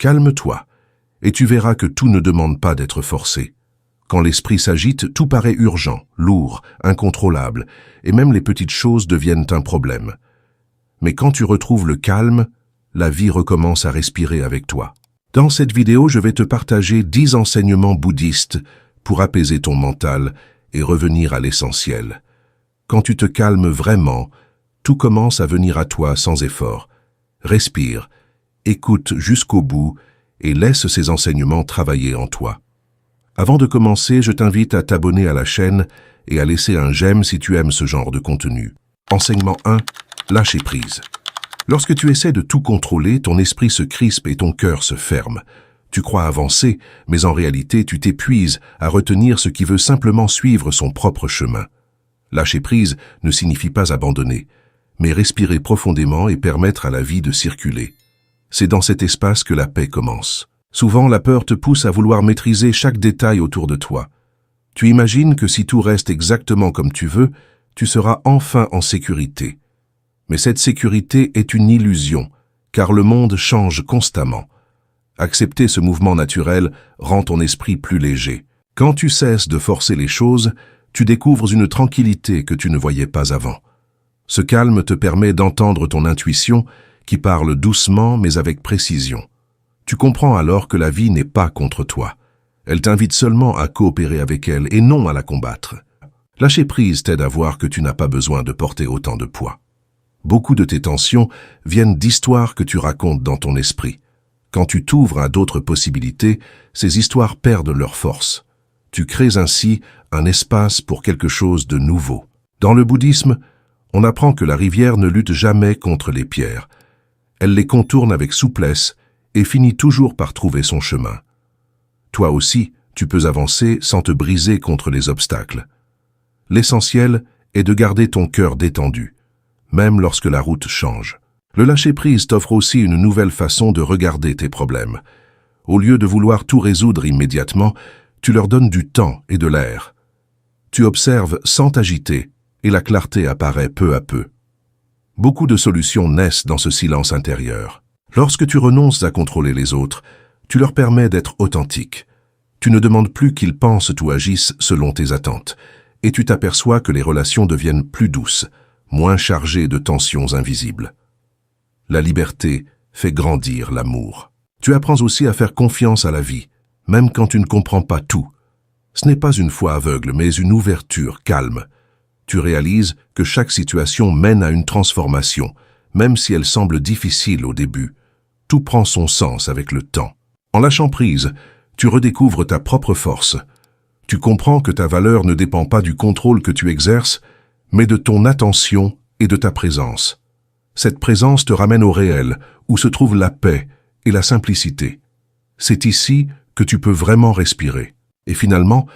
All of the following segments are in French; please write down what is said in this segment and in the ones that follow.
Calme-toi, et tu verras que tout ne demande pas d'être forcé. Quand l'esprit s'agite, tout paraît urgent, lourd, incontrôlable, et même les petites choses deviennent un problème. Mais quand tu retrouves le calme, la vie recommence à respirer avec toi. Dans cette vidéo, je vais te partager 10 enseignements bouddhistes pour apaiser ton mental et revenir à l'essentiel. Quand tu te calmes vraiment, tout commence à venir à toi sans effort. Respire, écoute jusqu'au bout et laisse ces enseignements travailler en toi. Avant de commencer, je t'invite à t'abonner à la chaîne et à laisser un j'aime si tu aimes ce genre de contenu. Enseignement 1. Lâcher prise. Lorsque tu essaies de tout contrôler, ton esprit se crispe et ton cœur se ferme. Tu crois avancer, mais en réalité tu t'épuises à retenir ce qui veut simplement suivre son propre chemin. Lâcher prise ne signifie pas abandonner, mais respirer profondément et permettre à la vie de circuler. C'est dans cet espace que la paix commence. Souvent, la peur te pousse à vouloir maîtriser chaque détail autour de toi. Tu imagines que si tout reste exactement comme tu veux, tu seras enfin en sécurité. Mais cette sécurité est une illusion, car le monde change constamment. Accepter ce mouvement naturel rend ton esprit plus léger. Quand tu cesses de forcer les choses, tu découvres une tranquillité que tu ne voyais pas avant. Ce calme te permet d'entendre ton intuition qui parle doucement mais avec précision. Tu comprends alors que la vie n'est pas contre toi. Elle t'invite seulement à coopérer avec elle et non à la combattre. Lâcher prise t'aide à voir que tu n'as pas besoin de porter autant de poids. Beaucoup de tes tensions viennent d'histoires que tu racontes dans ton esprit. Quand tu t'ouvres à d'autres possibilités, ces histoires perdent leur force. Tu crées ainsi un espace pour quelque chose de nouveau. Dans le bouddhisme, on apprend que la rivière ne lutte jamais contre les pierres. Elle les contourne avec souplesse et finit toujours par trouver son chemin. Toi aussi, tu peux avancer sans te briser contre les obstacles. L'essentiel est de garder ton cœur détendu, même lorsque la route change. Le lâcher-prise t'offre aussi une nouvelle façon de regarder tes problèmes. Au lieu de vouloir tout résoudre immédiatement, tu leur donnes du temps et de l'air. Tu observes sans t'agiter et la clarté apparaît peu à peu. Beaucoup de solutions naissent dans ce silence intérieur. Lorsque tu renonces à contrôler les autres, tu leur permets d'être authentiques. Tu ne demandes plus qu'ils pensent ou agissent selon tes attentes, et tu t'aperçois que les relations deviennent plus douces, moins chargées de tensions invisibles. La liberté fait grandir l'amour. Tu apprends aussi à faire confiance à la vie, même quand tu ne comprends pas tout. Ce n'est pas une foi aveugle, mais une ouverture calme. Tu réalises que chaque situation mène à une transformation, même si elle semble difficile au début. Tout prend son sens avec le temps. En lâchant prise, tu redécouvres ta propre force. Tu comprends que ta valeur ne dépend pas du contrôle que tu exerces, mais de ton attention et de ta présence. Cette présence te ramène au réel, où se trouve la paix et la simplicité. C'est ici que tu peux vraiment respirer. Et finalement,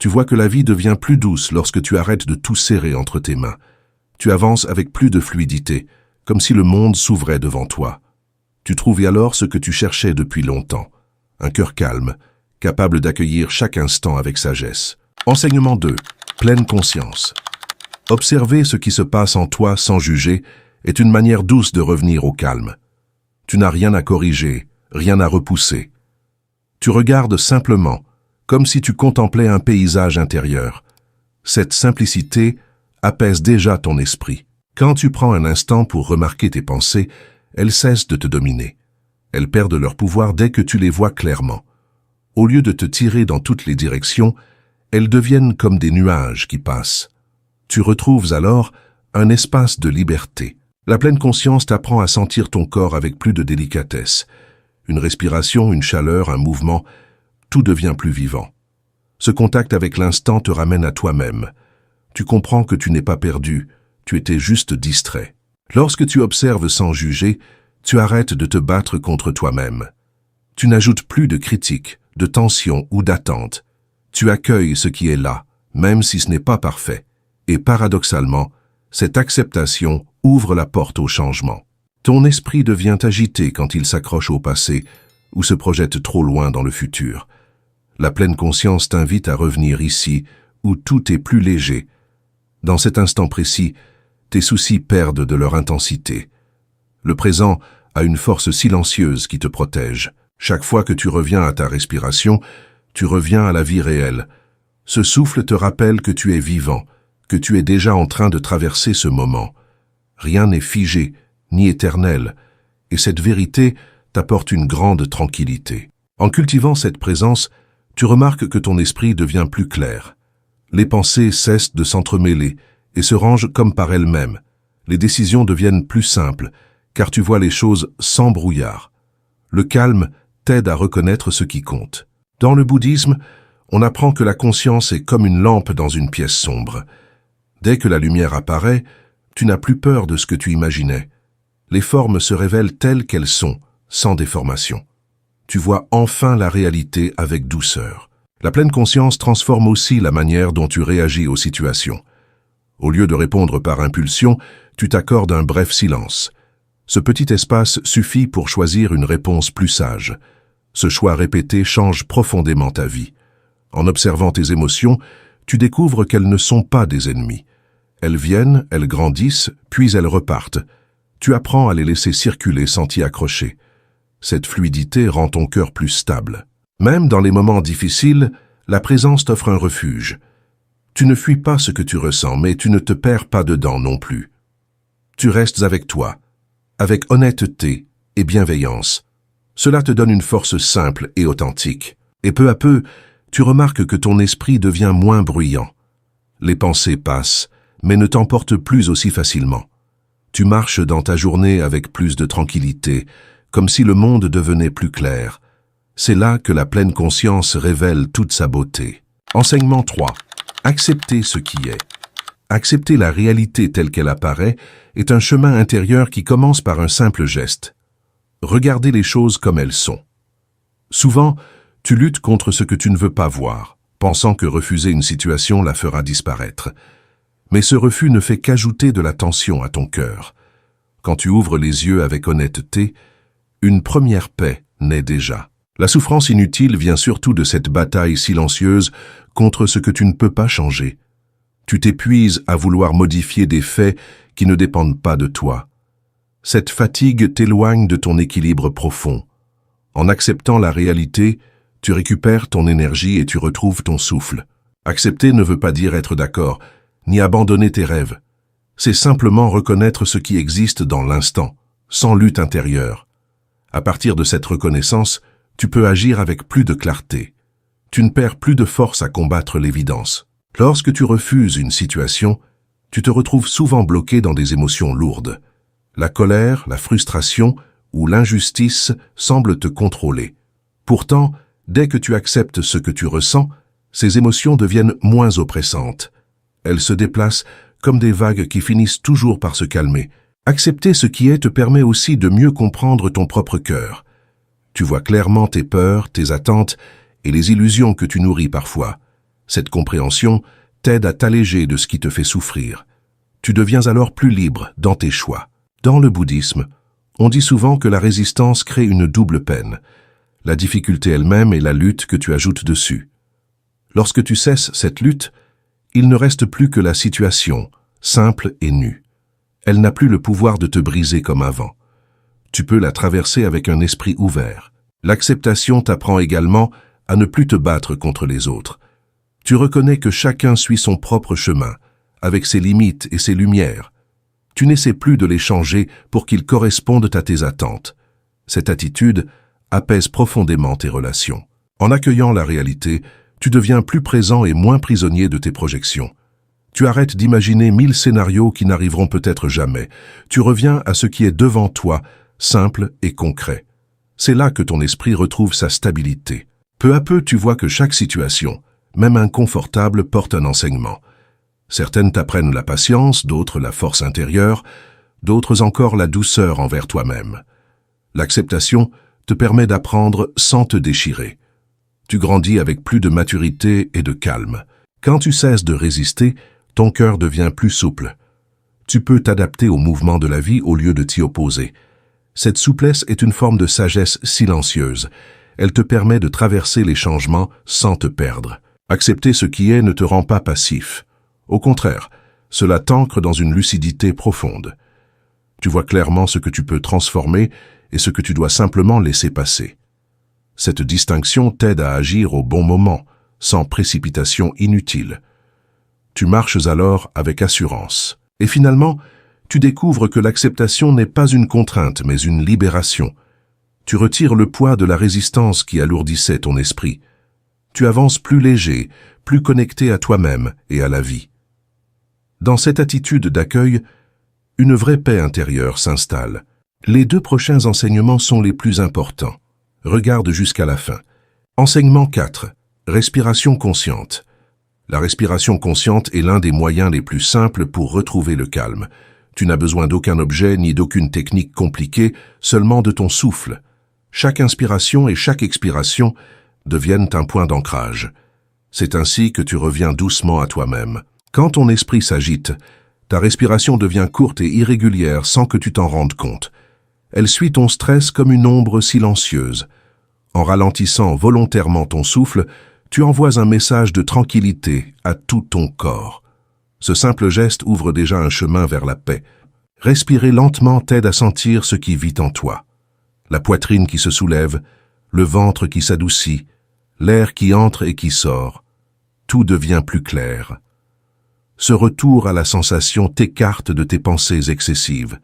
tu vois que la vie devient plus douce lorsque tu arrêtes de tout serrer entre tes mains. Tu avances avec plus de fluidité, comme si le monde s'ouvrait devant toi. Tu trouves alors ce que tu cherchais depuis longtemps, un cœur calme, capable d'accueillir chaque instant avec sagesse. Enseignement 2. Pleine conscience. Observer ce qui se passe en toi sans juger est une manière douce de revenir au calme. Tu n'as rien à corriger, rien à repousser. Tu regardes simplement, comme si tu contemplais un paysage intérieur. Cette simplicité apaise déjà ton esprit. Quand tu prends un instant pour remarquer tes pensées, elles cessent de te dominer. Elles perdent leur pouvoir dès que tu les vois clairement. Au lieu de te tirer dans toutes les directions, elles deviennent comme des nuages qui passent. Tu retrouves alors un espace de liberté. La pleine conscience t'apprend à sentir ton corps avec plus de délicatesse. Une respiration, une chaleur, un mouvement, tout devient plus vivant. Ce contact avec l'instant te ramène à toi-même. Tu comprends que tu n'es pas perdu, tu étais juste distrait. Lorsque tu observes sans juger, tu arrêtes de te battre contre toi-même. Tu n'ajoutes plus de critiques, de tension ou d'attente. Tu accueilles ce qui est là, même si ce n'est pas parfait. Et paradoxalement, cette acceptation ouvre la porte au changement. Ton esprit devient agité quand il s'accroche au passé ou se projette trop loin dans le futur. La pleine conscience t'invite à revenir ici, où tout est plus léger. Dans cet instant précis, tes soucis perdent de leur intensité. Le présent a une force silencieuse qui te protège. Chaque fois que tu reviens à ta respiration, tu reviens à la vie réelle. Ce souffle te rappelle que tu es vivant, que tu es déjà en train de traverser ce moment. Rien n'est figé, ni éternel, et cette vérité t'apporte une grande tranquillité. En cultivant cette présence, tu remarques que ton esprit devient plus clair. Les pensées cessent de s'entremêler et se rangent comme par elles-mêmes. Les décisions deviennent plus simples, car tu vois les choses sans brouillard. Le calme t'aide à reconnaître ce qui compte. Dans le bouddhisme, on apprend que la conscience est comme une lampe dans une pièce sombre. Dès que la lumière apparaît, tu n'as plus peur de ce que tu imaginais. Les formes se révèlent telles qu'elles sont, sans déformation. Tu vois enfin la réalité avec douceur. La pleine conscience transforme aussi la manière dont tu réagis aux situations. Au lieu de répondre par impulsion, tu t'accordes un bref silence. Ce petit espace suffit pour choisir une réponse plus sage. Ce choix répété change profondément ta vie. En observant tes émotions, tu découvres qu'elles ne sont pas des ennemis. Elles viennent, elles grandissent, puis elles repartent. Tu apprends à les laisser circuler sans t'y accrocher. Cette fluidité rend ton cœur plus stable. Même dans les moments difficiles, la présence t'offre un refuge. Tu ne fuis pas ce que tu ressens, mais tu ne te perds pas dedans non plus. Tu restes avec toi, avec honnêteté et bienveillance. Cela te donne une force simple et authentique. Et peu à peu, tu remarques que ton esprit devient moins bruyant. Les pensées passent, mais ne t'emportent plus aussi facilement. Tu marches dans ta journée avec plus de tranquillité, comme si le monde devenait plus clair. C'est là que la pleine conscience révèle toute sa beauté. Enseignement 3. Accepter ce qui est. Accepter la réalité telle qu'elle apparaît est un chemin intérieur qui commence par un simple geste. Regarder les choses comme elles sont. Souvent, tu luttes contre ce que tu ne veux pas voir, pensant que refuser une situation la fera disparaître. Mais ce refus ne fait qu'ajouter de la tension à ton cœur. Quand tu ouvres les yeux avec honnêteté, une première paix naît déjà. La souffrance inutile vient surtout de cette bataille silencieuse contre ce que tu ne peux pas changer. Tu t'épuises à vouloir modifier des faits qui ne dépendent pas de toi. Cette fatigue t'éloigne de ton équilibre profond. En acceptant la réalité, tu récupères ton énergie et tu retrouves ton souffle. Accepter ne veut pas dire être d'accord, ni abandonner tes rêves. C'est simplement reconnaître ce qui existe dans l'instant, sans lutte intérieure. À partir de cette reconnaissance, tu peux agir avec plus de clarté. Tu ne perds plus de force à combattre l'évidence. Lorsque tu refuses une situation, tu te retrouves souvent bloqué dans des émotions lourdes. La colère, la frustration ou l'injustice semblent te contrôler. Pourtant, dès que tu acceptes ce que tu ressens, ces émotions deviennent moins oppressantes. Elles se déplacent comme des vagues qui finissent toujours par se calmer. Accepter ce qui est te permet aussi de mieux comprendre ton propre cœur. Tu vois clairement tes peurs, tes attentes et les illusions que tu nourris parfois. Cette compréhension t'aide à t'alléger de ce qui te fait souffrir. Tu deviens alors plus libre dans tes choix. Dans le bouddhisme, on dit souvent que la résistance crée une double peine. La difficulté elle-même et la lutte que tu ajoutes dessus. Lorsque tu cesses cette lutte, il ne reste plus que la situation, simple et nue. Elle n'a plus le pouvoir de te briser comme avant. Tu peux la traverser avec un esprit ouvert. L'acceptation t'apprend également à ne plus te battre contre les autres. Tu reconnais que chacun suit son propre chemin, avec ses limites et ses lumières. Tu n'essaies plus de les changer pour qu'ils correspondent à tes attentes. Cette attitude apaise profondément tes relations. En accueillant la réalité, tu deviens plus présent et moins prisonnier de tes projections. Tu arrêtes d'imaginer 1000 scénarios qui n'arriveront peut-être jamais. Tu reviens à ce qui est devant toi, simple et concret. C'est là que ton esprit retrouve sa stabilité. Peu à peu, tu vois que chaque situation, même inconfortable, porte un enseignement. Certaines t'apprennent la patience, d'autres la force intérieure, d'autres encore la douceur envers toi-même. L'acceptation te permet d'apprendre sans te déchirer. Tu grandis avec plus de maturité et de calme. Quand tu cesses de résister, ton cœur devient plus souple. Tu peux t'adapter au mouvement de la vie au lieu de t'y opposer. Cette souplesse est une forme de sagesse silencieuse. Elle te permet de traverser les changements sans te perdre. Accepter ce qui est ne te rend pas passif. Au contraire, cela t'ancre dans une lucidité profonde. Tu vois clairement ce que tu peux transformer et ce que tu dois simplement laisser passer. Cette distinction t'aide à agir au bon moment, sans précipitation inutile. Tu marches alors avec assurance. Et finalement, tu découvres que l'acceptation n'est pas une contrainte, mais une libération. Tu retires le poids de la résistance qui alourdissait ton esprit. Tu avances plus léger, plus connecté à toi-même et à la vie. Dans cette attitude d'accueil, une vraie paix intérieure s'installe. Les 2 prochains enseignements sont les plus importants. Regarde jusqu'à la fin. Enseignement 4. Respiration consciente. La respiration consciente est l'un des moyens les plus simples pour retrouver le calme. Tu n'as besoin d'aucun objet ni d'aucune technique compliquée, seulement de ton souffle. Chaque inspiration et chaque expiration deviennent un point d'ancrage. C'est ainsi que tu reviens doucement à toi-même. Quand ton esprit s'agite, ta respiration devient courte et irrégulière sans que tu t'en rendes compte. Elle suit ton stress comme une ombre silencieuse. En ralentissant volontairement ton souffle, tu envoies un message de tranquillité à tout ton corps. Ce simple geste ouvre déjà un chemin vers la paix. Respirer lentement t'aide à sentir ce qui vit en toi. La poitrine qui se soulève, le ventre qui s'adoucit, l'air qui entre et qui sort. Tout devient plus clair. Ce retour à la sensation t'écarte de tes pensées excessives.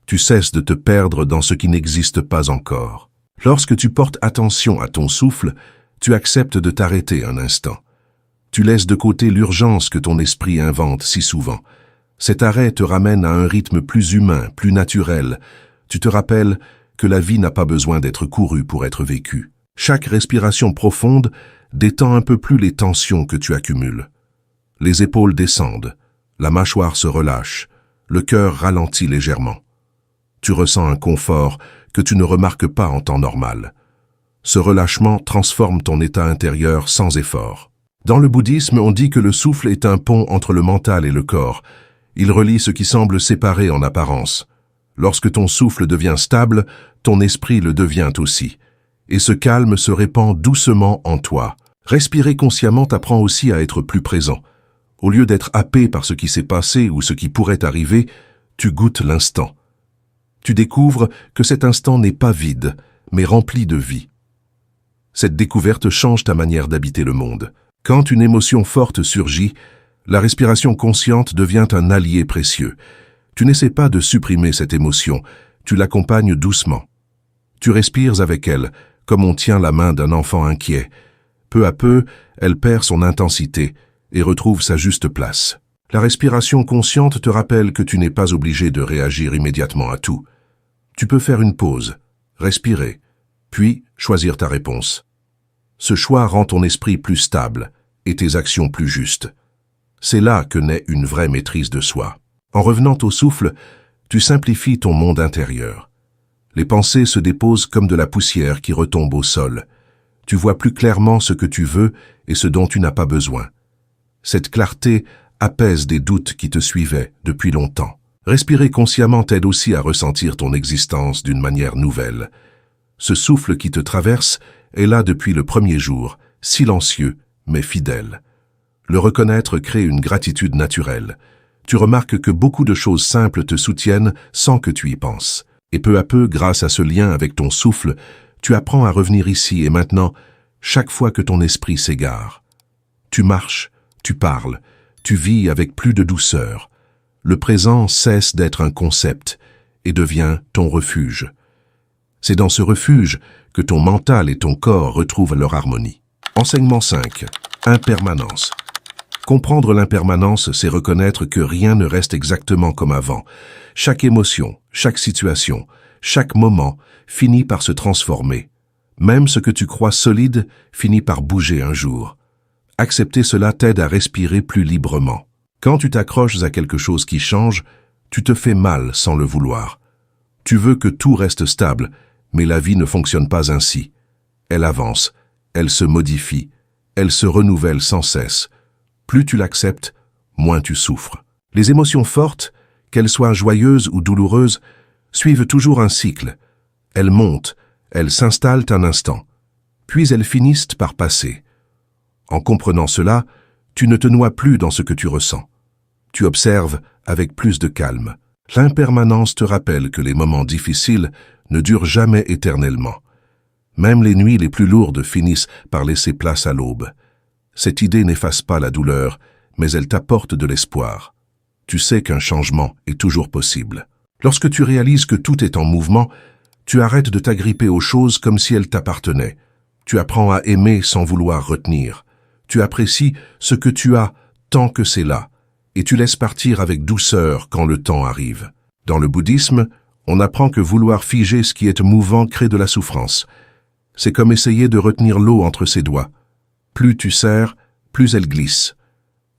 Tu cesses de te perdre dans ce qui n'existe pas encore. Lorsque tu portes attention à ton souffle, tu acceptes de t'arrêter un instant. Tu laisses de côté l'urgence que ton esprit invente si souvent. Cet arrêt te ramène à un rythme plus humain, plus naturel. Tu te rappelles que la vie n'a pas besoin d'être courue pour être vécue. Chaque respiration profonde détend un peu plus les tensions que tu accumules. Les épaules descendent, la mâchoire se relâche, le cœur ralentit légèrement. Tu ressens un confort que tu ne remarques pas en temps normal. Ce relâchement transforme ton état intérieur sans effort. Dans le bouddhisme, on dit que le souffle est un pont entre le mental et le corps. Il relie ce qui semble séparé en apparence. Lorsque ton souffle devient stable, ton esprit le devient aussi. Et ce calme se répand doucement en toi. Respirer consciemment t'apprend aussi à être plus présent. Au lieu d'être happé par ce qui s'est passé ou ce qui pourrait arriver, tu goûtes l'instant. Tu découvres que cet instant n'est pas vide, mais rempli de vie. Cette découverte change ta manière d'habiter le monde. Quand une émotion forte surgit, la respiration consciente devient un allié précieux. Tu n'essaies pas de supprimer cette émotion, tu l'accompagnes doucement. Tu respires avec elle, comme on tient la main d'un enfant inquiet. Peu à peu, elle perd son intensité et retrouve sa juste place. La respiration consciente te rappelle que tu n'es pas obligé de réagir immédiatement à tout. Tu peux faire une pause, respirer, puis choisir ta réponse. Ce choix rend ton esprit plus stable et tes actions plus justes. C'est là que naît une vraie maîtrise de soi. En revenant au souffle, tu simplifies ton monde intérieur. Les pensées se déposent comme de la poussière qui retombe au sol. Tu vois plus clairement ce que tu veux et ce dont tu n'as pas besoin. Cette clarté apaise des doutes qui te suivaient depuis longtemps. Respirer consciemment t'aide aussi à ressentir ton existence d'une manière nouvelle. Ce souffle qui te traverse est là depuis le premier jour, silencieux mais fidèle. Le reconnaître crée une gratitude naturelle. Tu remarques que beaucoup de choses simples te soutiennent sans que tu y penses. Et peu à peu, grâce à ce lien avec ton souffle, tu apprends à revenir ici et maintenant chaque fois que ton esprit s'égare. Tu marches, tu parles, tu vis avec plus de douceur. Le présent cesse d'être un concept et devient ton refuge. C'est dans ce refuge que ton mental et ton corps retrouvent leur harmonie. Enseignement 5. Impermanence. Comprendre l'impermanence, c'est reconnaître que rien ne reste exactement comme avant. Chaque émotion, chaque situation, chaque moment finit par se transformer. Même ce que tu crois solide finit par bouger un jour. Accepter cela t'aide à respirer plus librement. Quand tu t'accroches à quelque chose qui change, tu te fais mal sans le vouloir. Tu veux que tout reste stable, mais la vie ne fonctionne pas ainsi. Elle avance, elle se modifie, elle se renouvelle sans cesse. Plus tu l'acceptes, moins tu souffres. Les émotions fortes, qu'elles soient joyeuses ou douloureuses, suivent toujours un cycle. Elles montent, elles s'installent un instant, puis elles finissent par passer. En comprenant cela, tu ne te noies plus dans ce que tu ressens. Tu observes avec plus de calme. L'impermanence te rappelle que les moments difficiles ne durent jamais éternellement. Même les nuits les plus lourdes finissent par laisser place à l'aube. Cette idée n'efface pas la douleur, mais elle t'apporte de l'espoir. Tu sais qu'un changement est toujours possible. Lorsque tu réalises que tout est en mouvement, tu arrêtes de t'agripper aux choses comme si elles t'appartenaient. Tu apprends à aimer sans vouloir retenir. Tu apprécies ce que tu as tant que c'est là, et tu laisses partir avec douceur quand le temps arrive. Dans le bouddhisme, on apprend que vouloir figer ce qui est mouvant crée de la souffrance. C'est comme essayer de retenir l'eau entre ses doigts. Plus tu serres, plus elle glisse.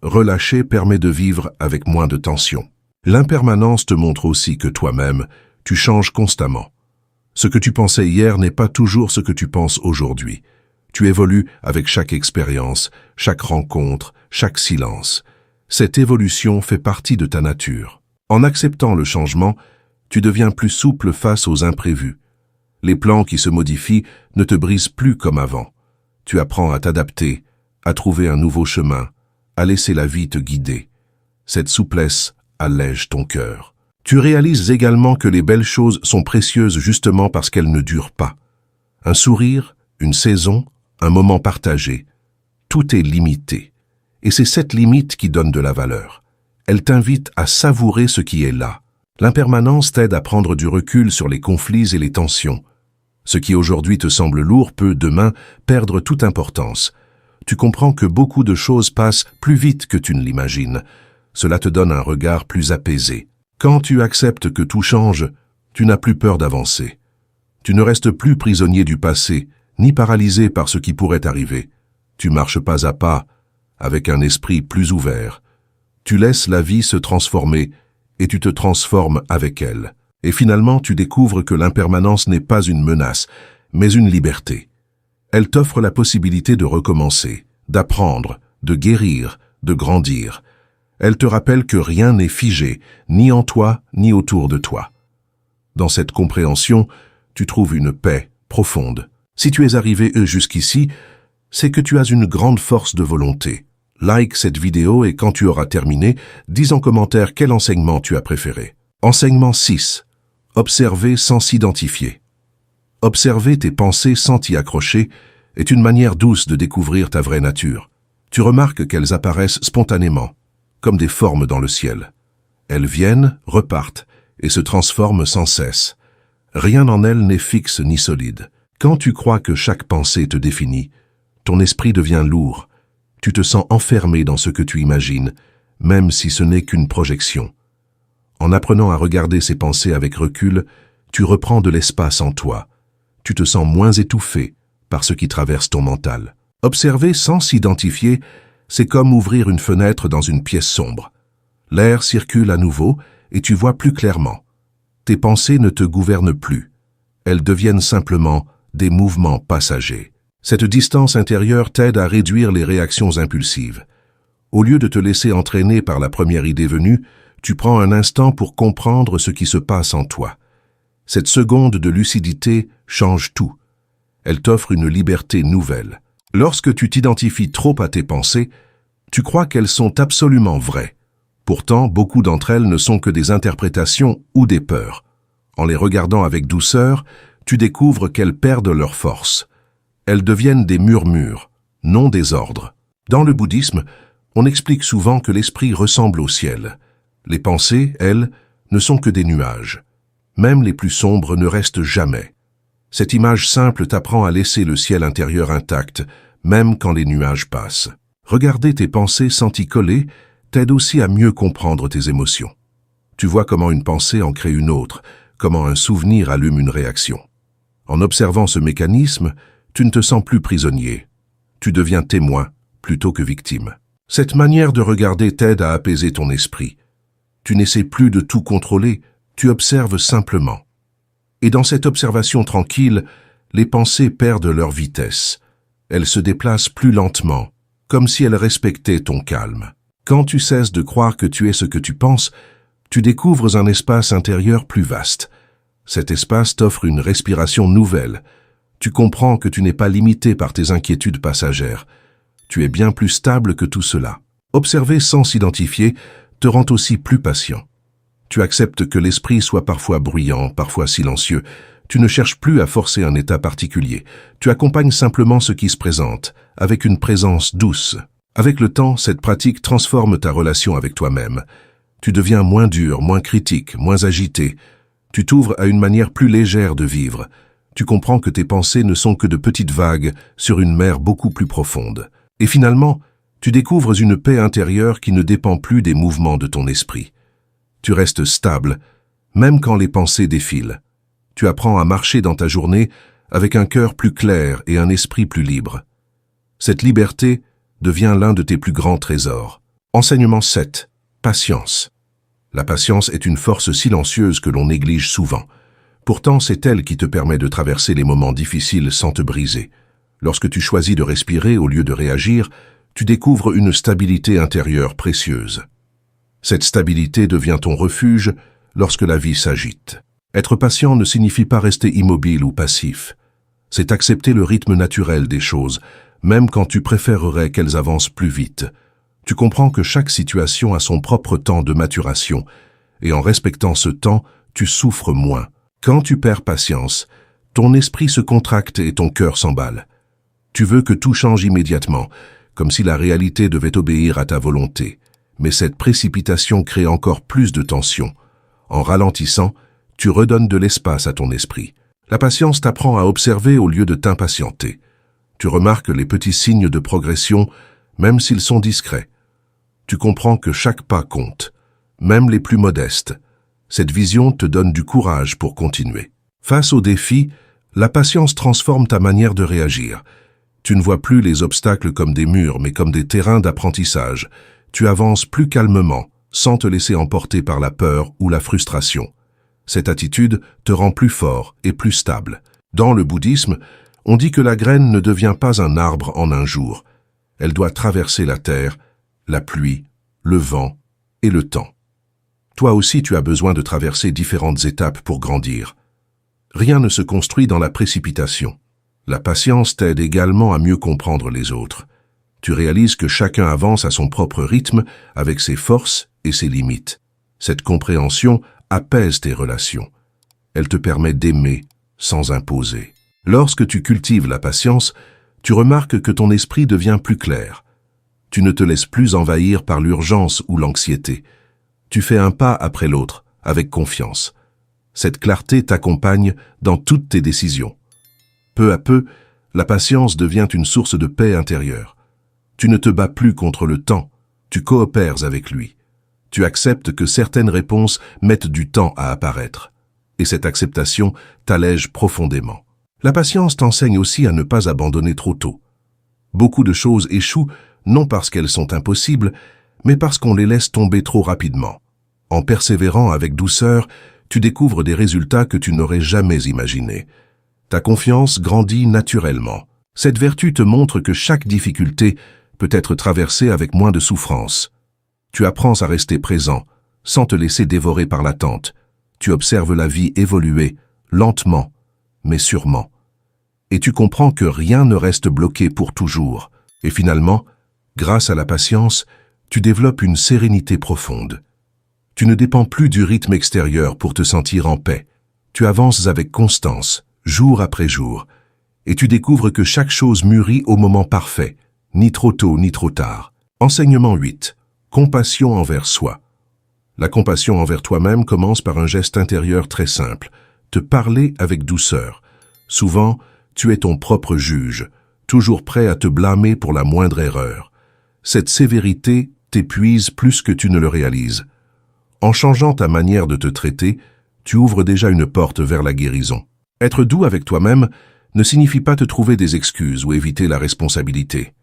Relâcher permet de vivre avec moins de tension. L'impermanence te montre aussi que toi-même, tu changes constamment. Ce que tu pensais hier n'est pas toujours ce que tu penses aujourd'hui. Tu évolues avec chaque expérience, chaque rencontre, chaque silence. Cette évolution fait partie de ta nature. En acceptant le changement, tu deviens plus souple face aux imprévus. Les plans qui se modifient ne te brisent plus comme avant. Tu apprends à t'adapter, à trouver un nouveau chemin, à laisser la vie te guider. Cette souplesse allège ton cœur. Tu réalises également que les belles choses sont précieuses justement parce qu'elles ne durent pas. Un sourire, une saison, un moment partagé, tout est limité. Et c'est cette limite qui donne de la valeur. Elle t'invite à savourer ce qui est là. L'impermanence t'aide à prendre du recul sur les conflits et les tensions. Ce qui aujourd'hui te semble lourd peut, demain, perdre toute importance. Tu comprends que beaucoup de choses passent plus vite que tu ne l'imagines. Cela te donne un regard plus apaisé. Quand tu acceptes que tout change, tu n'as plus peur d'avancer. Tu ne restes plus prisonnier du passé, ni paralysé par ce qui pourrait arriver. Tu marches pas à pas, avec un esprit plus ouvert. Tu laisses la vie se transformer et tu te transformes avec elle. Et finalement, tu découvres que l'impermanence n'est pas une menace, mais une liberté. Elle t'offre la possibilité de recommencer, d'apprendre, de guérir, de grandir. Elle te rappelle que rien n'est figé, ni en toi, ni autour de toi. Dans cette compréhension, tu trouves une paix profonde. Si tu es arrivé jusqu'ici, c'est que tu as une grande force de volonté. Like cette vidéo et quand tu auras terminé, dis en commentaire quel enseignement tu as préféré. Enseignement 6. Observer sans s'identifier. Observer tes pensées sans t'y accrocher est une manière douce de découvrir ta vraie nature. Tu remarques qu'elles apparaissent spontanément, comme des formes dans le ciel. Elles viennent, repartent et se transforment sans cesse. Rien en elles n'est fixe ni solide. Quand tu crois que chaque pensée te définit, ton esprit devient lourd. Tu te sens enfermé dans ce que tu imagines, même si ce n'est qu'une projection. En apprenant à regarder ces pensées avec recul, tu reprends de l'espace en toi. Tu te sens moins étouffé par ce qui traverse ton mental. Observer sans s'identifier, c'est comme ouvrir une fenêtre dans une pièce sombre. L'air circule à nouveau et tu vois plus clairement. Tes pensées ne te gouvernent plus. Elles deviennent simplement des mouvements passagers. Cette distance intérieure t'aide à réduire les réactions impulsives. Au lieu de te laisser entraîner par la première idée venue, tu prends un instant pour comprendre ce qui se passe en toi. Cette seconde de lucidité change tout. Elle t'offre une liberté nouvelle. Lorsque tu t'identifies trop à tes pensées, tu crois qu'elles sont absolument vraies. Pourtant, beaucoup d'entre elles ne sont que des interprétations ou des peurs. En les regardant avec douceur, tu découvres qu'elles perdent leur force. Elles deviennent des murmures, non des ordres. Dans le bouddhisme, on explique souvent que l'esprit ressemble au ciel. Les pensées, elles, ne sont que des nuages. Même les plus sombres ne restent jamais. Cette image simple t'apprend à laisser le ciel intérieur intact, même quand les nuages passent. Regarder tes pensées sans t'y coller t'aide aussi à mieux comprendre tes émotions. Tu vois comment une pensée en crée une autre, comment un souvenir allume une réaction. En observant ce mécanisme, tu ne te sens plus prisonnier. Tu deviens témoin plutôt que victime. Cette manière de regarder t'aide à apaiser ton esprit. Tu n'essaies plus de tout contrôler, tu observes simplement. Et dans cette observation tranquille, les pensées perdent leur vitesse. Elles se déplacent plus lentement, comme si elles respectaient ton calme. Quand tu cesses de croire que tu es ce que tu penses, tu découvres un espace intérieur plus vaste. Cet espace t'offre une respiration nouvelle. Tu comprends que tu n'es pas limité par tes inquiétudes passagères. Tu es bien plus stable que tout cela. Observer sans s'identifier te rend aussi plus patient. Tu acceptes que l'esprit soit parfois bruyant, parfois silencieux. Tu ne cherches plus à forcer un état particulier. Tu accompagnes simplement ce qui se présente, avec une présence douce. Avec le temps, cette pratique transforme ta relation avec toi-même. Tu deviens moins dur, moins critique, moins agité. Tu t'ouvres à une manière plus légère de vivre. Tu comprends que tes pensées ne sont que de petites vagues sur une mer beaucoup plus profonde. Et finalement, tu découvres une paix intérieure qui ne dépend plus des mouvements de ton esprit. Tu restes stable, même quand les pensées défilent. Tu apprends à marcher dans ta journée avec un cœur plus clair et un esprit plus libre. Cette liberté devient l'un de tes plus grands trésors. Enseignement 7. Patience. La patience est une force silencieuse que l'on néglige souvent. Pourtant, c'est elle qui te permet de traverser les moments difficiles sans te briser. Lorsque tu choisis de respirer au lieu de réagir, tu découvres une stabilité intérieure précieuse. Cette stabilité devient ton refuge lorsque la vie s'agite. Être patient ne signifie pas rester immobile ou passif. C'est accepter le rythme naturel des choses, même quand tu préférerais qu'elles avancent plus vite. Tu comprends que chaque situation a son propre temps de maturation, et en respectant ce temps, tu souffres moins. Quand tu perds patience, ton esprit se contracte et ton cœur s'emballe. Tu veux que tout change immédiatement, comme si la réalité devait obéir à ta volonté. Mais cette précipitation crée encore plus de tension. En ralentissant, tu redonnes de l'espace à ton esprit. La patience t'apprend à observer au lieu de t'impatienter. Tu remarques les petits signes de progression, même s'ils sont discrets. Tu comprends que chaque pas compte, même les plus modestes. Cette vision te donne du courage pour continuer. Face aux défis, la patience transforme ta manière de réagir. Tu ne vois plus les obstacles comme des murs, mais comme des terrains d'apprentissage. Tu avances plus calmement, sans te laisser emporter par la peur ou la frustration. Cette attitude te rend plus fort et plus stable. Dans le bouddhisme, on dit que la graine ne devient pas un arbre en un jour. Elle doit traverser la terre, la pluie, le vent et le temps. Toi aussi, tu as besoin de traverser différentes étapes pour grandir. Rien ne se construit dans la précipitation. La patience t'aide également à mieux comprendre les autres. Tu réalises que chacun avance à son propre rythme, avec ses forces et ses limites. Cette compréhension apaise tes relations. Elle te permet d'aimer sans imposer. Lorsque tu cultives la patience, tu remarques que ton esprit devient plus clair. Tu ne te laisses plus envahir par l'urgence ou l'anxiété. Tu fais un pas après l'autre, avec confiance. Cette clarté t'accompagne dans toutes tes décisions. Peu à peu, la patience devient une source de paix intérieure. Tu ne te bats plus contre le temps, tu coopères avec lui. Tu acceptes que certaines réponses mettent du temps à apparaître. Et cette acceptation t'allège profondément. La patience t'enseigne aussi à ne pas abandonner trop tôt. Beaucoup de choses échouent, non parce qu'elles sont impossibles, mais parce qu'on les laisse tomber trop rapidement. En persévérant avec douceur, tu découvres des résultats que tu n'aurais jamais imaginés. Ta confiance grandit naturellement. Cette vertu te montre que chaque difficulté peut être traversée avec moins de souffrance. Tu apprends à rester présent, sans te laisser dévorer par l'attente. Tu observes la vie évoluer, lentement, mais sûrement. Et tu comprends que rien ne reste bloqué pour toujours. Et finalement, grâce à la patience, tu développes une sérénité profonde. Tu ne dépends plus du rythme extérieur pour te sentir en paix. Tu avances avec constance, jour après jour, et tu découvres que chaque chose mûrit au moment parfait, ni trop tôt ni trop tard. Enseignement 8. Compassion envers soi. La compassion envers toi-même commence par un geste intérieur très simple, te parler avec douceur. Souvent, tu es ton propre juge, toujours prêt à te blâmer pour la moindre erreur. Cette sévérité t'épuise plus que tu ne le réalises. En changeant ta manière de te traiter, tu ouvres déjà une porte vers la guérison. Être doux avec toi-même ne signifie pas te trouver des excuses ou éviter la responsabilité.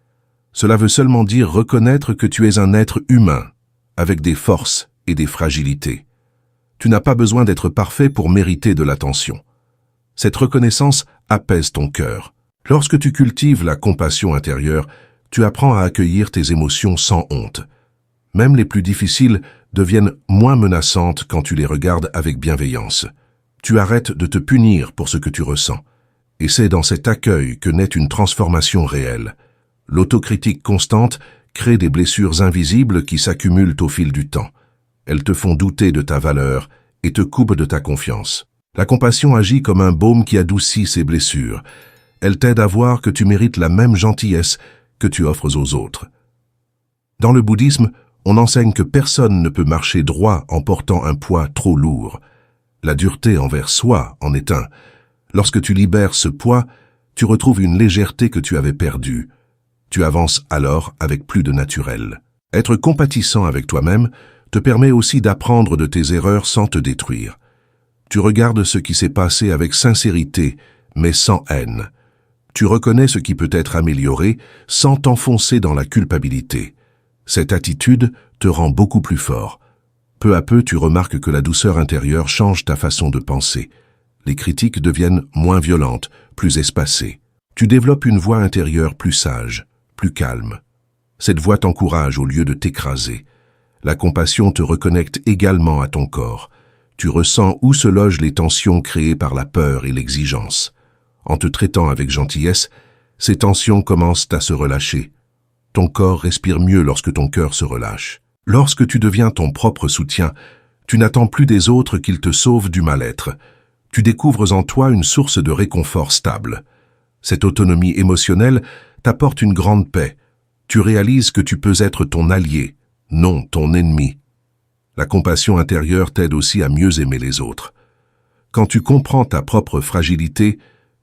Cela veut seulement dire reconnaître que tu es un être humain, avec des forces et des fragilités. Tu n'as pas besoin d'être parfait pour mériter de l'attention. Cette reconnaissance apaise ton cœur. Lorsque tu cultives la compassion intérieure, tu apprends à accueillir tes émotions sans honte. Même les plus difficiles deviennent moins menaçantes quand tu les regardes avec bienveillance. Tu arrêtes de te punir pour ce que tu ressens. Et c'est dans cet accueil que naît une transformation réelle. L'autocritique constante crée des blessures invisibles qui s'accumulent au fil du temps. Elles te font douter de ta valeur et te coupent de ta confiance. La compassion agit comme un baume qui adoucit ses blessures. Elle t'aide à voir que tu mérites la même gentillesse que tu offres aux autres. Dans le bouddhisme, on enseigne que personne ne peut marcher droit en portant un poids trop lourd. La dureté envers soi en est un. Lorsque tu libères ce poids, tu retrouves une légèreté que tu avais perdue. Tu avances alors avec plus de naturel. Être compatissant avec toi-même te permet aussi d'apprendre de tes erreurs sans te détruire. Tu regardes ce qui s'est passé avec sincérité, mais sans haine. Tu reconnais ce qui peut être amélioré sans t'enfoncer dans la culpabilité. Cette attitude te rend beaucoup plus fort. Peu à peu, tu remarques que la douceur intérieure change ta façon de penser. Les critiques deviennent moins violentes, plus espacées. Tu développes une voix intérieure plus sage, plus calme. Cette voix t'encourage au lieu de t'écraser. La compassion te reconnecte également à ton corps. Tu ressens où se logent les tensions créées par la peur et l'exigence. En te traitant avec gentillesse, ces tensions commencent à se relâcher. Ton corps respire mieux lorsque ton cœur se relâche. Lorsque tu deviens ton propre soutien, tu n'attends plus des autres qu'ils te sauvent du mal-être. Tu découvres en toi une source de réconfort stable. Cette autonomie émotionnelle t'apporte une grande paix. Tu réalises que tu peux être ton allié, non ton ennemi. La compassion intérieure t'aide aussi à mieux aimer les autres. Quand tu comprends ta propre fragilité,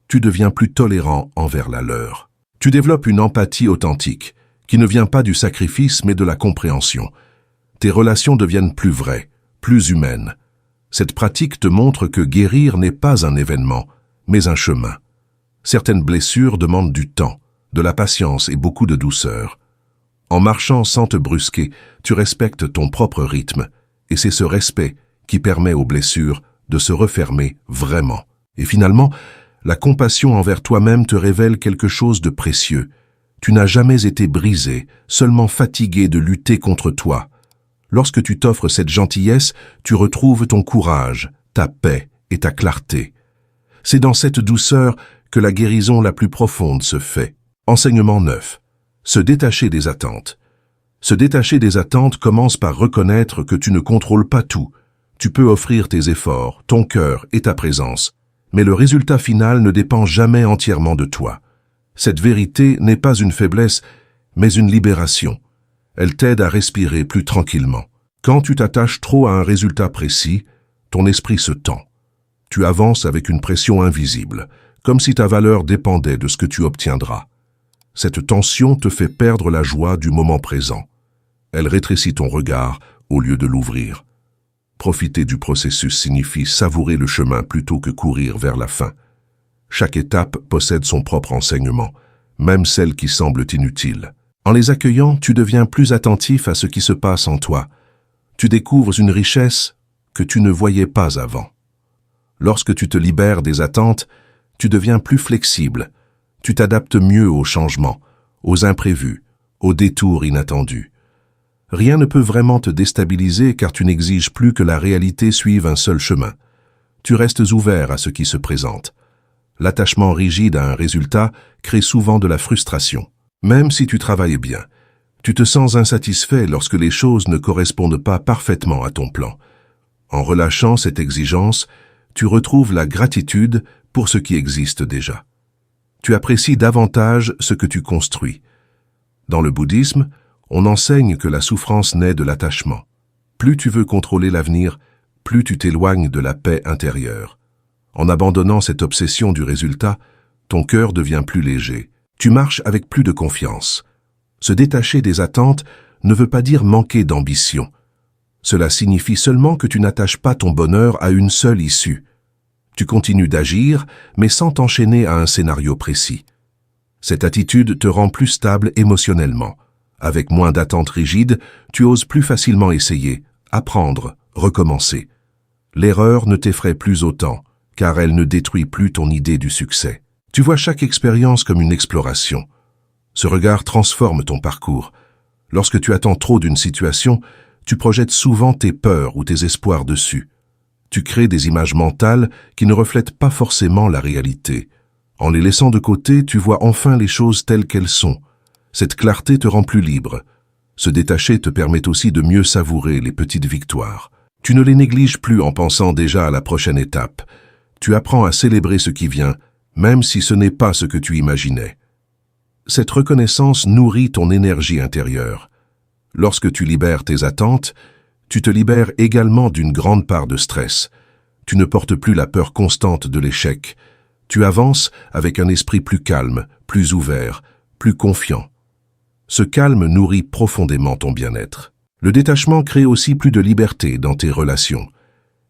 tu deviens plus tolérant envers la leur. Tu développes une empathie authentique, qui ne vient pas du sacrifice mais de la compréhension. Tes relations deviennent plus vraies, plus humaines. Cette pratique te montre que guérir n'est pas un événement, mais un chemin. Certaines blessures demandent du temps, de la patience et beaucoup de douceur. En marchant sans te brusquer, tu respectes ton propre rythme, et c'est ce respect qui permet aux blessures de se refermer vraiment. Et finalement, la compassion envers toi-même te révèle quelque chose de précieux. Tu n'as jamais été brisé, seulement fatigué de lutter contre toi. Lorsque tu t'offres cette gentillesse, tu retrouves ton courage, ta paix et ta clarté. C'est dans cette douceur que la guérison la plus profonde se fait. Enseignement 9. Se détacher des attentes. Se détacher des attentes commence par reconnaître que tu ne contrôles pas tout. Tu peux offrir tes efforts, ton cœur et ta présence, mais le résultat final ne dépend jamais entièrement de toi. Cette vérité n'est pas une faiblesse, mais une libération. Elle t'aide à respirer plus tranquillement. Quand tu t'attaches trop à un résultat précis, ton esprit se tend. Tu avances avec une pression invisible, comme si ta valeur dépendait de ce que tu obtiendras. Cette tension te fait perdre la joie du moment présent. Elle rétrécit ton regard au lieu de l'ouvrir. Profiter du processus signifie savourer le chemin plutôt que courir vers la fin. Chaque étape possède son propre enseignement, même celles qui semblent inutiles. En les accueillant, tu deviens plus attentif à ce qui se passe en toi. Tu découvres une richesse que tu ne voyais pas avant. Lorsque tu te libères des attentes, tu deviens plus flexible. Tu t'adaptes mieux aux changements, aux imprévus, aux détours inattendus. Rien ne peut vraiment te déstabiliser car tu n'exiges plus que la réalité suive un seul chemin. Tu restes ouvert à ce qui se présente. L'attachement rigide à un résultat crée souvent de la frustration. Même si tu travailles bien, tu te sens insatisfait lorsque les choses ne correspondent pas parfaitement à ton plan. En relâchant cette exigence, tu retrouves la gratitude pour ce qui existe déjà. Tu apprécies davantage ce que tu construis. Dans le bouddhisme, on enseigne que la souffrance naît de l'attachement. Plus tu veux contrôler l'avenir, plus tu t'éloignes de la paix intérieure. En abandonnant cette obsession du résultat, ton cœur devient plus léger. Tu marches avec plus de confiance. Se détacher des attentes ne veut pas dire manquer d'ambition. Cela signifie seulement que tu n'attaches pas ton bonheur à une seule issue. Tu continues d'agir, mais sans t'enchaîner à un scénario précis. Cette attitude te rend plus stable émotionnellement. Avec moins d'attentes rigides, tu oses plus facilement essayer, apprendre, recommencer. L'erreur ne t'effraie plus autant, car elle ne détruit plus ton idée du succès. Tu vois chaque expérience comme une exploration. Ce regard transforme ton parcours. Lorsque tu attends trop d'une situation, tu projettes souvent tes peurs ou tes espoirs dessus. Tu crées des images mentales qui ne reflètent pas forcément la réalité. En les laissant de côté, tu vois enfin les choses telles qu'elles sont. Cette clarté te rend plus libre. Se détacher te permet aussi de mieux savourer les petites victoires. Tu ne les négliges plus en pensant déjà à la prochaine étape. Tu apprends à célébrer ce qui vient, même si ce n'est pas ce que tu imaginais. Cette reconnaissance nourrit ton énergie intérieure. Lorsque tu libères tes attentes, tu te libères également d'une grande part de stress. Tu ne portes plus la peur constante de l'échec. Tu avances avec un esprit plus calme, plus ouvert, plus confiant. Ce calme nourrit profondément ton bien-être. Le détachement crée aussi plus de liberté dans tes relations.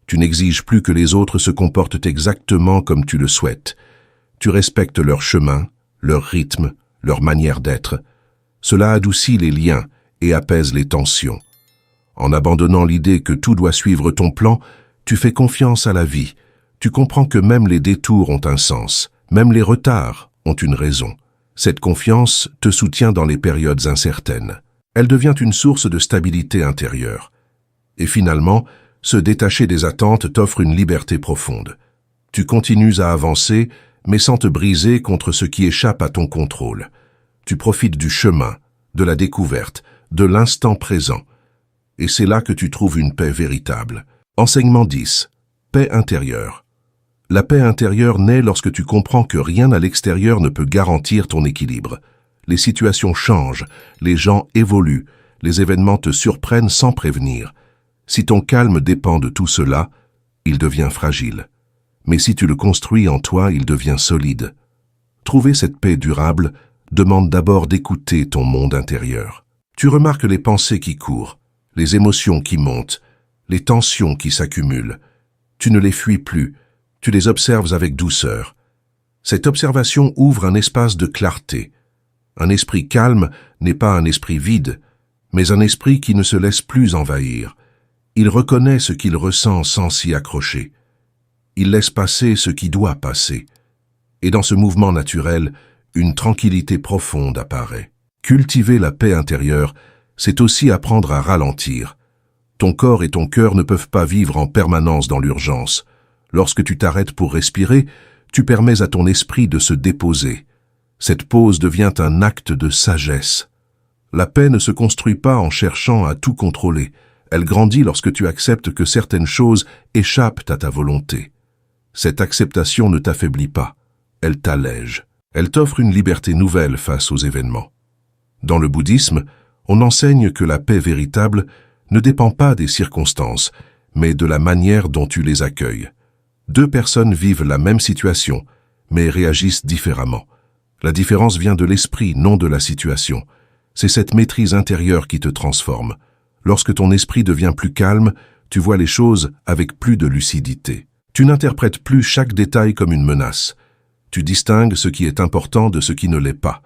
Tu n'exiges plus que les autres se comportent exactement comme tu le souhaites. Tu respectes leur chemin, leur rythme, leur manière d'être. Cela adoucit les liens et apaise les tensions. En abandonnant l'idée que tout doit suivre ton plan, tu fais confiance à la vie. Tu comprends que même les détours ont un sens, même les retards ont une raison. Cette confiance te soutient dans les périodes incertaines. Elle devient une source de stabilité intérieure. Et finalement, se détacher des attentes t'offre une liberté profonde. Tu continues à avancer, mais sans te briser contre ce qui échappe à ton contrôle. Tu profites du chemin, de la découverte, de l'instant présent. Et c'est là que tu trouves une paix véritable. Enseignement 10. Paix intérieure. La paix intérieure naît lorsque tu comprends que rien à l'extérieur ne peut garantir ton équilibre. Les situations changent, les gens évoluent, les événements te surprennent sans prévenir. Si ton calme dépend de tout cela, il devient fragile. Mais si tu le construis en toi, il devient solide. Trouver cette paix durable demande d'abord d'écouter ton monde intérieur. Tu remarques les pensées qui courent, les émotions qui montent, les tensions qui s'accumulent. Tu ne les fuis plus, tu les observes avec douceur. Cette observation ouvre un espace de clarté. Un esprit calme n'est pas un esprit vide, mais un esprit qui ne se laisse plus envahir. Il reconnaît ce qu'il ressent sans s'y accrocher. Il laisse passer ce qui doit passer. Et dans ce mouvement naturel, une tranquillité profonde apparaît. Cultiver la paix intérieure, c'est aussi apprendre à ralentir. Ton corps et ton cœur ne peuvent pas vivre en permanence dans l'urgence. Lorsque tu t'arrêtes pour respirer, tu permets à ton esprit de se déposer. Cette pause devient un acte de sagesse. La paix ne se construit pas en cherchant à tout contrôler. Elle grandit lorsque tu acceptes que certaines choses échappent à ta volonté. Cette acceptation ne t'affaiblit pas, elle t'allège. Elle t'offre une liberté nouvelle face aux événements. Dans le bouddhisme, on enseigne que la paix véritable ne dépend pas des circonstances, mais de la manière dont tu les accueilles. Deux personnes vivent la même situation, mais réagissent différemment. La différence vient de l'esprit, non de la situation. C'est cette maîtrise intérieure qui te transforme. Lorsque ton esprit devient plus calme, tu vois les choses avec plus de lucidité. Tu n'interprètes plus chaque détail comme une menace. Tu distingues ce qui est important de ce qui ne l'est pas.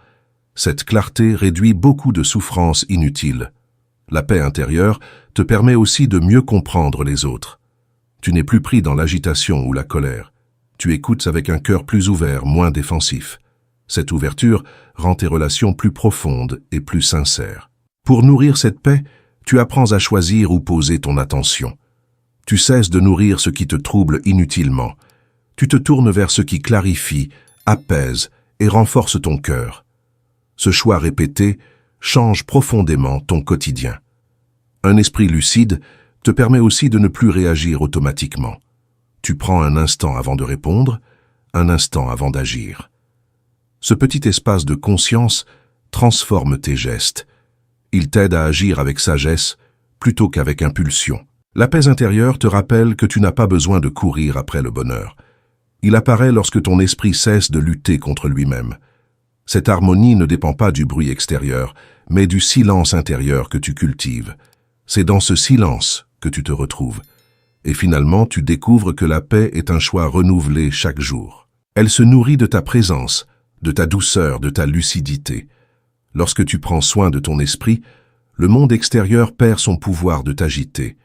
Cette clarté réduit beaucoup de souffrances inutiles. La paix intérieure te permet aussi de mieux comprendre les autres. Tu n'es plus pris dans l'agitation ou la colère. Tu écoutes avec un cœur plus ouvert, moins défensif. Cette ouverture rend tes relations plus profondes et plus sincères. Pour nourrir cette paix, tu apprends à choisir où poser ton attention. Tu cesses de nourrir ce qui te trouble inutilement. Tu te tournes vers ce qui clarifie, apaise et renforce ton cœur. Ce choix répété change profondément ton quotidien. Un esprit lucide te permet aussi de ne plus réagir automatiquement. Tu prends un instant avant de répondre, un instant avant d'agir. Ce petit espace de conscience transforme tes gestes. Il t'aide à agir avec sagesse plutôt qu'avec impulsion. La paix intérieure te rappelle que tu n'as pas besoin de courir après le bonheur. Il apparaît lorsque ton esprit cesse de lutter contre lui-même. Cette harmonie ne dépend pas du bruit extérieur, mais du silence intérieur que tu cultives. C'est dans ce silence que tu te retrouves. Et finalement, tu découvres que la paix est un choix renouvelé chaque jour. Elle se nourrit de ta présence, de ta douceur, de ta lucidité. Lorsque tu prends soin de ton esprit, le monde extérieur perd son pouvoir de t'agiter.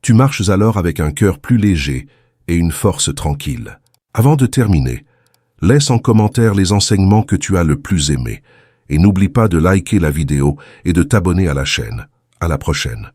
Tu marches alors avec un cœur plus léger et une force tranquille. Avant de terminer, laisse en commentaire les enseignements que tu as le plus aimés et n'oublie pas de liker la vidéo et de t'abonner à la chaîne. À la prochaine.